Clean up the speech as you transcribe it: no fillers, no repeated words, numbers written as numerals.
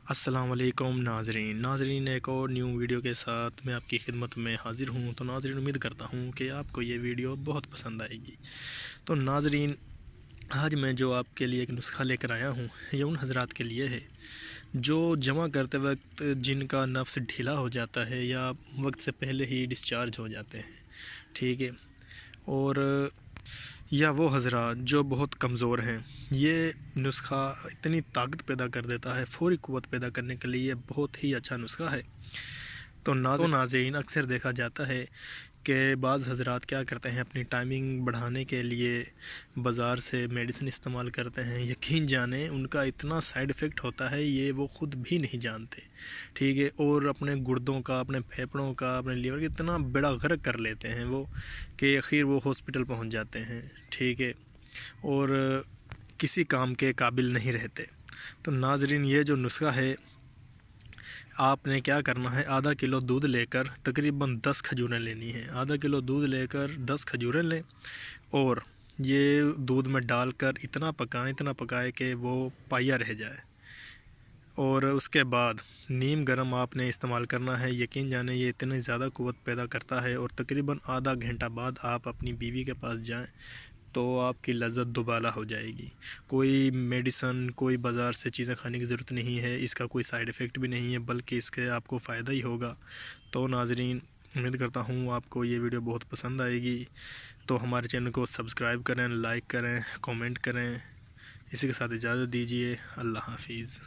السلام علیکم ناظرین ایک اور نیو ویڈیو کے ساتھ میں آپ کی خدمت میں حاضر ہوں۔ تو ناظرین امید کرتا ہوں کہ آپ کو یہ ویڈیو بہت پسند آئے گی۔ تو ناظرین آج میں جو آپ کے لیے ایک نسخہ لے کر آیا ہوں یہ ان حضرات کے لیے ہے جو جمع کرتے وقت جن کا نفس ڈھیلا ہو جاتا ہے یا وقت سے پہلے ہی ڈسچارج ہو جاتے ہیں، ٹھیک ہے، اور یا وہ حضرات جو بہت کمزور ہیں۔ یہ نسخہ اتنی طاقت پیدا کر دیتا ہے، فوری قوت پیدا کرنے کے لیے بہت ہی اچھا نسخہ ہے۔ تو ناظرین اکثر دیکھا جاتا ہے کہ بعض حضرات کیا کرتے ہیں، اپنی ٹائمنگ بڑھانے کے لیے بازار سے میڈیسن استعمال کرتے ہیں۔ یقین جانیں ان کا اتنا سائیڈ ایفیکٹ ہوتا ہے یہ وہ خود بھی نہیں جانتے، ٹھیک ہے، اور اپنے گردوں کا، اپنے پھیپھڑوں کا، اپنے لیور کا اتنا بیڑا غرق کر لیتے ہیں وہ کہ آخر وہ ہاسپٹل پہنچ جاتے ہیں، ٹھیک ہے، اور کسی کام کے قابل نہیں رہتے۔ تو ناظرین یہ جو نسخہ ہے، آپ نے کیا کرنا ہے، آدھا کلو دودھ لے کر تقریباً 10 کھجوریں لینی ہیں۔ آدھا کلو دودھ لے کر 10 کھجوریں لیں اور یہ دودھ میں ڈال کر اتنا پکائیں کہ وہ پائیا رہ جائے، اور اس کے بعد نیم گرم آپ نے استعمال کرنا ہے۔ یقین جانیں یہ اتنی زیادہ قوت پیدا کرتا ہے، اور تقریباً آدھا گھنٹہ بعد آپ اپنی بیوی کے پاس جائیں تو آپ کی لذت دوبالا ہو جائے گی۔ کوئی میڈیسن، کوئی بازار سے چیزیں کھانے کی ضرورت نہیں ہے، اس کا کوئی سائیڈ ایفیکٹ بھی نہیں ہے، بلکہ اس کے آپ کو فائدہ ہی ہوگا۔ تو ناظرین امید کرتا ہوں آپ کو یہ ویڈیو بہت پسند آئے گی، تو ہمارے چینل کو سبسکرائب کریں، لائک کریں، کامنٹ کریں۔ اسی کے ساتھ اجازت دیجیے، اللہ حافظ۔